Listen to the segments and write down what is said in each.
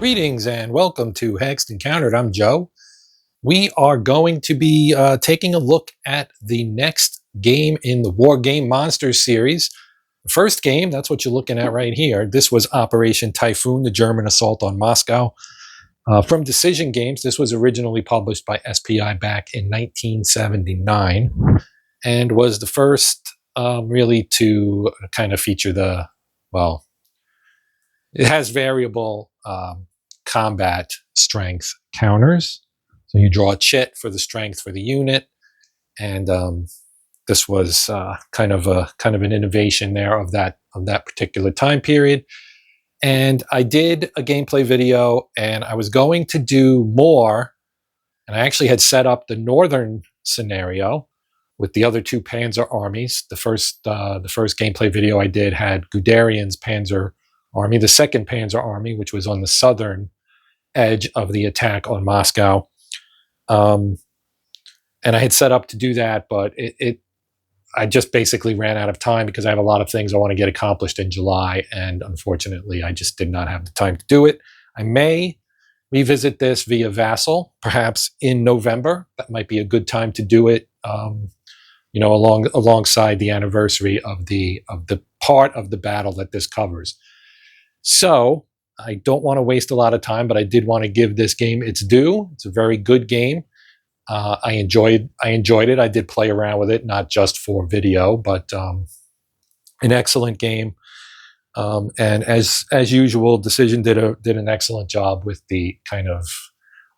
Greetings and welcome to Hexed Encountered. I'm Joe. We are going to be taking a look at the next game in the Wargame Monsters series. The first game, that's what you're looking at right here. This was Operation Typhoon, the German assault on Moscow. From Decision Games, this was originally published by SPI back in 1979 and was the first really to kind of feature it has variable combat strength counters. So you draw a chit for the strength for the unit, and this was kind of an innovation there of that particular time period. And I did a gameplay video, and I was going to do more, and I actually had set up the northern scenario with the other two Panzer armies. The first gameplay video I did had Guderian's Panzer Army, the second Panzer Army, which was on the southern edge of the attack on Moscow. And I had set up to do that, but I just basically ran out of time because I have a lot of things I want to get accomplished in July, and unfortunately, I just did not have the time to do it. I may revisit this via Vassal, perhaps in November. That might be a good time to do it, alongside the anniversary of the part of the battle that this covers. So I don't want to waste a lot of time, but I did want to give this game its due. It's a very good game. I enjoyed it. I did play around with it, not just for video, but an excellent game. And as usual, Decision did an excellent job with the kind of,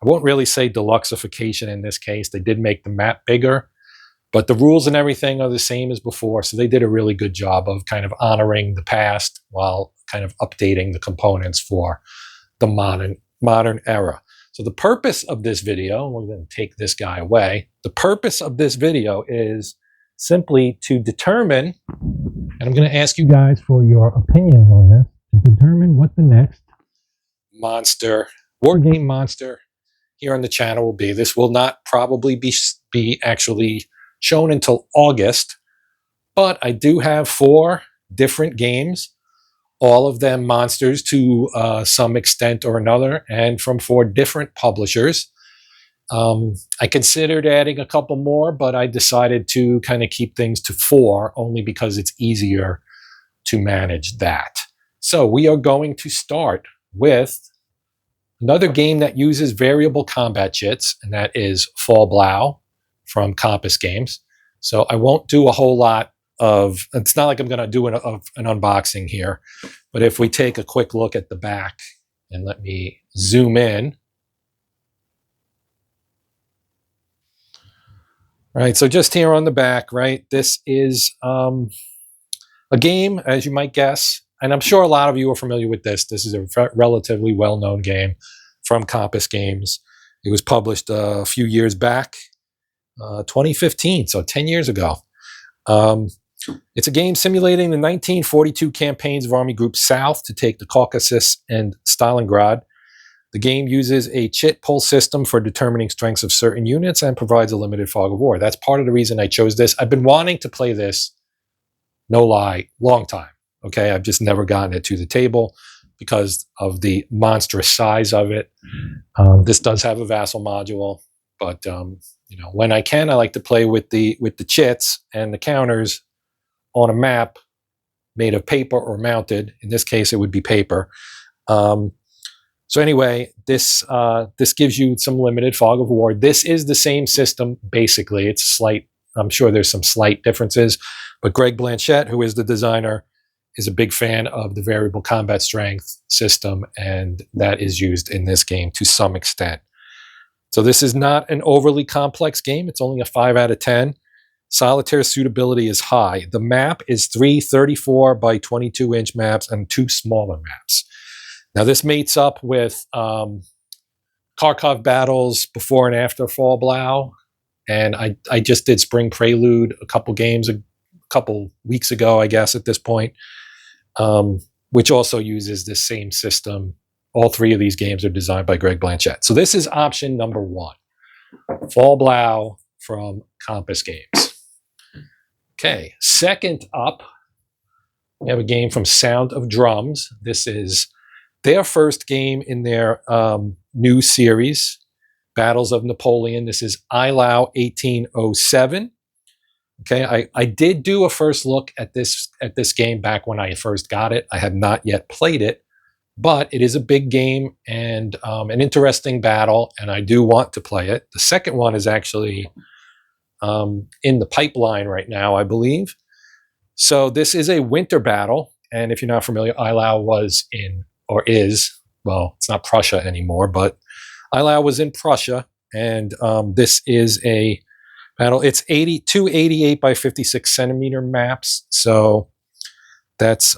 I won't really say deluxeification in this case. They did make the map bigger, but the rules and everything are the same as before. So they did a really good job of kind of honoring the past while kind of updating the components for the modern era. So the purpose of this video, we're going to take this guy away. The purpose of this video is simply to determine, and I'm going to ask you guys for your opinions on this, to determine what the next Wargame monster here on the channel will be. This will not probably be actually shown until August, but I do have 4 different games, all of them monsters to some extent or another, and from 4 different publishers. I considered adding a couple more, but I decided to kind of keep things to 4, only because it's easier to manage that. So we are going to start with another game that uses variable combat chits, and that is Blau from Compass Games. So I won't do a whole lot of, it's not like I'm going to do an unboxing here, but if we take a quick look at the back, and let me zoom in. Right, so just here on the back, right, this is a game, as you might guess, and I'm sure a lot of you are familiar with this. This is a relatively well-known game from Compass Games. It was published a few years back, 2015, so 10 years ago. It's a game simulating the 1942 campaigns of Army Group South to take the Caucasus and Stalingrad. The game uses a chit pull system for determining strengths of certain units and provides a limited fog of war. That's part of the reason I chose this. I've been wanting to play this, no lie, long time. Okay, I've just never gotten it to the table because of the monstrous size of it. This does have a Vassal module, but when I can, I like to play with the chits and the counters on a map made of paper or mounted. In this case, it would be paper. So anyway, this gives you some limited fog of war. This is the same system, basically. It's slight. I'm sure there's some slight differences, but Greg Blanchette, who is the designer, is a big fan of the variable combat strength system, and that is used in this game to some extent. So this is not an overly complex game. It's only a 5 out of 10. Solitaire suitability is high. The map is 3 34 by 22-inch maps and 2 smaller maps. Now this mates up with Kharkov battles before and after Blau, and I just did Spring Prelude a couple weeks ago, I guess at this point, which also uses this same system. All 3 of these games are designed by Greg Blanchette. So this is option number 1, Blau from Compass Games. Okay, second up, we have a game from Sound of Drums. This is their first game in their new series, Battles of Napoleon. This is Blau 1807. Okay, I did do a first look at this game back when I first got it. I have not yet played it, but it is a big game and an interesting battle, and I do want to play it. The second one is actually in the pipeline right now, I believe. So this is a winter battle, and if you're not familiar, Eylau was in, or is, well, it's not Prussia anymore, but Eylau was in Prussia, and this is a battle. It's 288 by 56 centimeter maps, so that's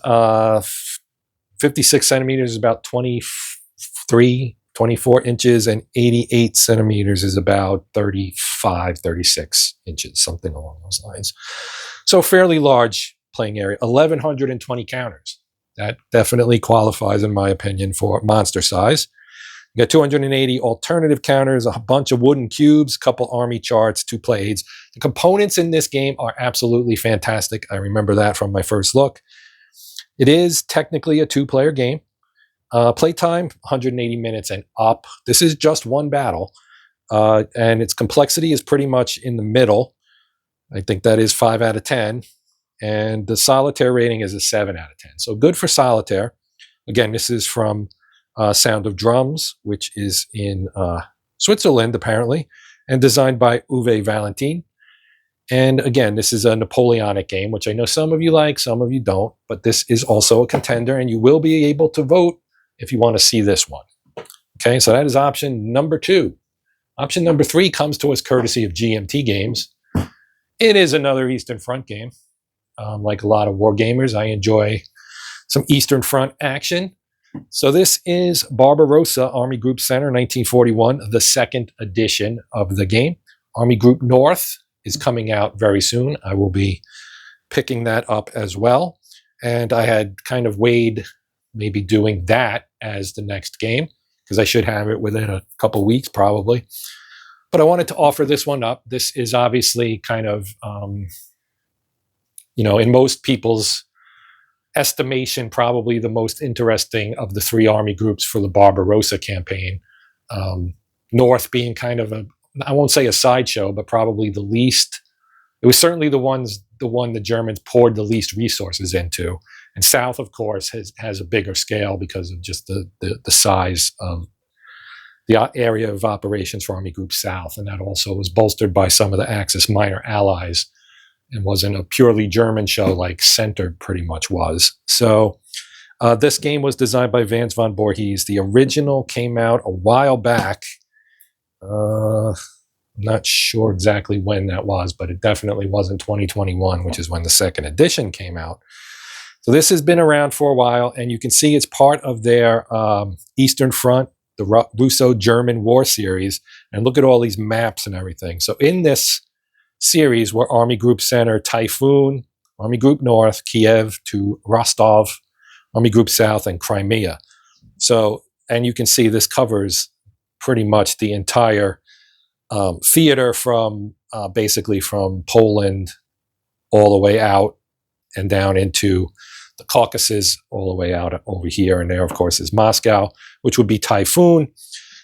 56 centimeters is about 24 inches, and 88 centimeters is about 35, 36 inches, something along those lines. So fairly large playing area, 1,120 counters. That definitely qualifies, in my opinion, for monster size. You got 280 alternative counters, a bunch of wooden cubes, a couple army charts, 2 play aids. The components in this game are absolutely fantastic. I remember that from my first look. It is technically a 2-player game. Playtime, 180 minutes and up. This is just one battle, and its complexity is pretty much in the middle. I think that is 5 out of 10, and the solitaire rating is a 7 out of 10. So good for solitaire. Again, this is from Sound of Drums, which is in Switzerland, apparently, and designed by Uwe Valentin. And again, this is a Napoleonic game, which I know some of you like, some of you don't, but this is also a contender, and you will be able to vote if you want to see this one. Okay, so that is option number 2. Option number 3 comes to us courtesy of GMT Games. It is another Eastern Front game. Like a lot of wargamers, I enjoy some Eastern Front action. So this is Barbarossa Army Group Center 1941, the second edition of the game. Army Group North is coming out very soon. I will be picking that up as well. And I had kind of weighed maybe doing that as the next game, because I should have it within a couple weeks probably. But I wanted to offer this one up. This is obviously kind of, in most people's estimation, probably the most interesting of the 3 army groups for the Barbarossa campaign. North being kind of I won't say a sideshow, but probably the least. It was certainly the one the Germans poured the least resources into. And South, of course, has a bigger scale because of just the size of the area of operations for Army Group South. And that also was bolstered by some of the Axis minor allies, and wasn't a purely German show like Center pretty much was. So this game was designed by Vance von Voorhees. The original came out a while back. I'm not sure exactly when that was, but it definitely wasn't 2021, which is when the second edition came out. So this has been around for a while, and you can see it's part of their Eastern Front, the Russo-German War series. And look at all these maps and everything. So in this series were Army Group Center, Typhoon, Army Group North, Kiev to Rostov, Army Group South, and Crimea. So, and you can see this covers pretty much the entire theater from basically from Poland all the way out and down into the Caucasus, all the way out over here. And there, of course, is Moscow, which would be Typhoon.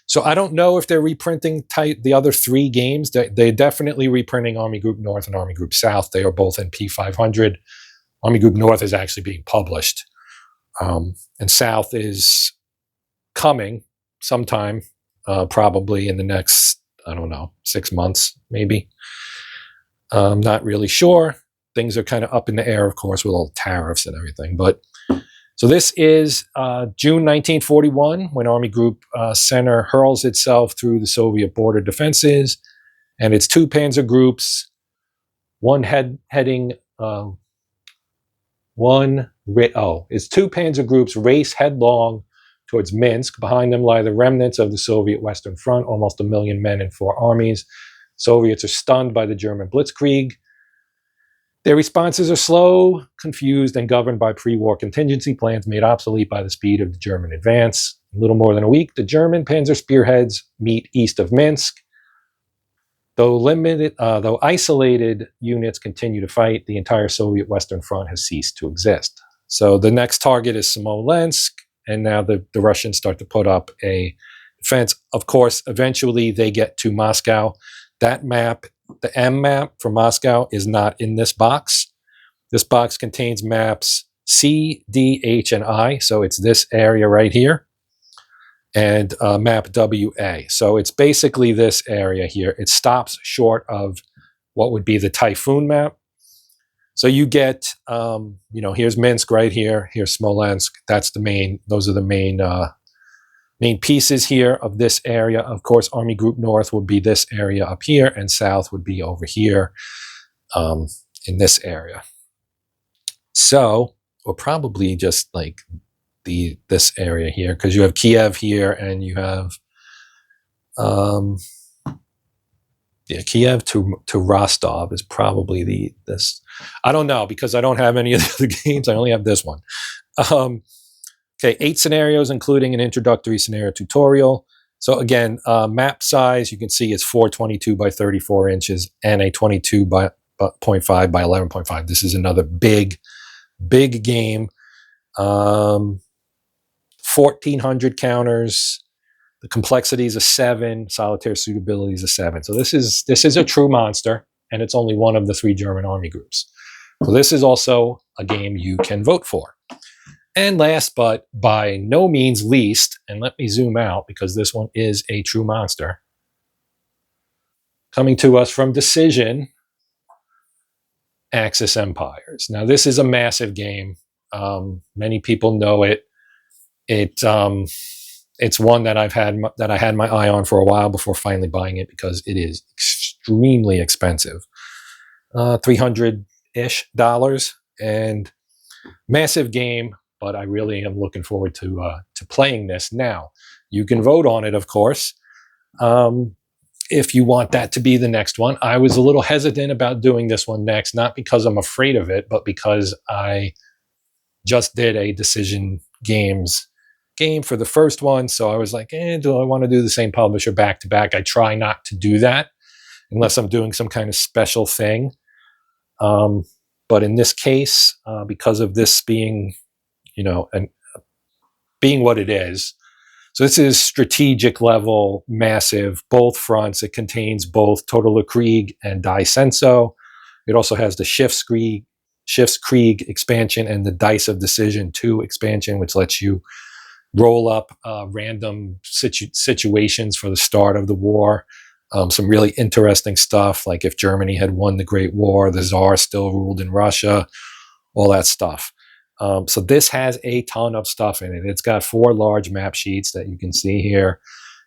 So I don't know if they're reprinting the other 3 games. They're definitely reprinting Army Group North and Army Group South. They are both in P500. Army Group North is actually being published. And South is coming sometime, probably in the next, 6 months, maybe. I'm not really sure. Things are kind of up in the air, of course, with all the tariffs and everything. But so this is June 1941, when Army Group Center hurls itself through the Soviet border defenses, and its 2 panzer groups, its 2 panzer groups race headlong towards Minsk. Behind them lie the remnants of the Soviet Western Front, almost 1 million men in 4 armies. Soviets are stunned by the German blitzkrieg. Their responses are slow, confused, and governed by pre-war contingency plans made obsolete by the speed of the German advance. In a little more than a week, the German panzer spearheads meet east of Minsk. Though isolated units continue to fight, the entire Soviet Western Front has ceased to exist. So the next target is Smolensk, and now the Russians start to put up a defense. Of course, eventually they get to Moscow. That map, the M map for Moscow, is not in this box. This box contains maps C, D, H, and I, so it's this area right here, and map WA. So it's basically this area here. It stops short of what would be the Typhoon map. So you get, here's Minsk right here. Here's Smolensk. That's the main. Those are the main pieces here of this area. Of course, Army Group North would be this area up here, and South would be over here in this area. So, or probably just like this area here, because you have Kiev here, and you have Kiev to Rostov is probably this. I don't know, because I don't have any of the other games. I only have this one. Okay, 8 scenarios, including an introductory scenario tutorial. So again, map size, you can see it's 422 by 34 inches and a 22.5 by 11.5. This is another big game. 1,400 counters. The complexity is a 7. Solitaire suitability is a 7. So this is a true monster, and it's only one of the 3 German army groups. So this is also a game you can vote for. And last, but by no means least, and let me zoom out because this one is a true monster, coming to us from Decision, Axis Empires. Now this is a massive game. Many people know it. It's one that I had my eye on for a while before finally buying it, because it is extremely expensive, $300-ish, and massive game. But I really am looking forward to playing this. Now, you can vote on it, of course, if you want that to be the next one. I was a little hesitant about doing this one next, not because I'm afraid of it, but because I just did a Decision Games game for the first one. So I was like, do I want to do the same publisher back to back? I try not to do that unless I'm doing some kind of special thing. But in this case, because of this being, and being what it is, so this is strategic level, massive, both fronts. It contains both Total Krieg and Die Senso. It also has the Schiffskrieg expansion and the Dice of Decision 2 expansion, which lets you roll up random situations for the start of the war. Some really interesting stuff, like if Germany had won the Great War, the Tsar still ruled in Russia, all that stuff. So this has a ton of stuff in it. It's got 4 large map sheets that you can see here.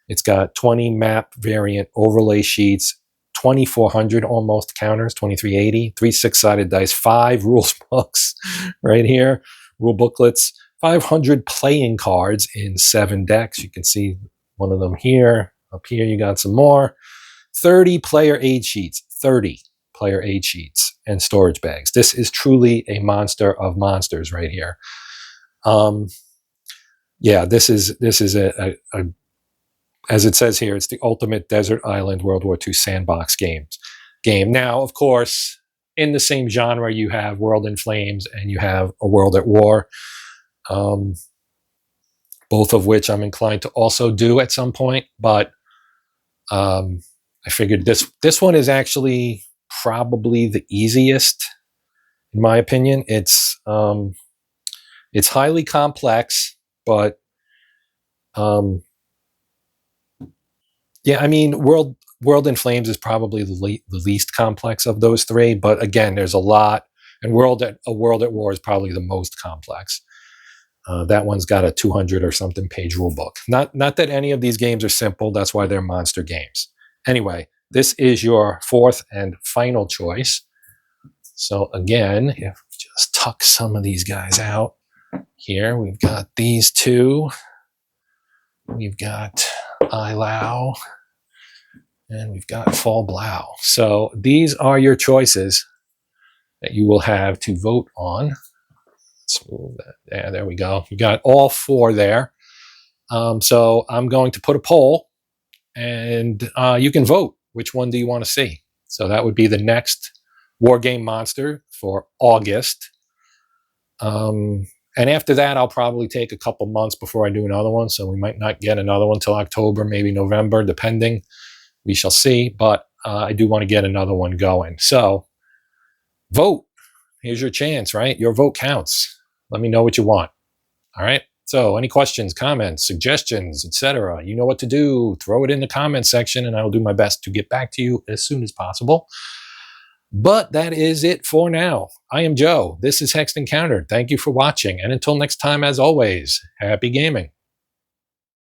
It's got 20 map variant overlay sheets, 2,400 almost counters, 2,380, 3 6-sided dice, 5 rules books right here, rule booklets, 500 playing cards in 7 decks. You can see one of them here. Up here you got some more. 30 player aid sheets, 30 player aid sheets, and storage bags. This is truly a monster of monsters right here. This is a as it says here, it's the ultimate desert island World War II sandbox game. Now, of course, in the same genre, you have World in Flames and you have A World at War, both of which I'm inclined to also do at some point. But I figured this one is actually probably the easiest, in my opinion. It's highly complex, but I mean, World in Flames is probably the least complex of those 3. But again, there's a lot, and A World at War is probably the most complex. That one's got a 200 or something page rule book. Not that any of these games are simple. That's why they're monster games. Anyway, this is your 4th and final choice. So again, if we just tuck some of these guys out here, we've got these 2. We've got Blau, and we've got Fall Blau. So these are your choices that you will have to vote on. Let's move that. Yeah, there we go. You got all 4 there. So I'm going to put a poll, and you can vote. Which one do you want to see? So that would be the next Wargame monster for August. And after that, I'll probably take a couple months before I do another one. So we might not get another one till October, maybe November, depending. We shall see. But I do want to get another one going. So vote. Here's your chance, right? Your vote counts. Let me know what you want. All right. So any questions, comments, suggestions, etc., you know what to do. Throw it in the comment section and I will do my best to get back to you as soon as possible. But that is it for now. I am Joe. This is Hexed Encountered. Thank you for watching. And until next time, as always, happy gaming.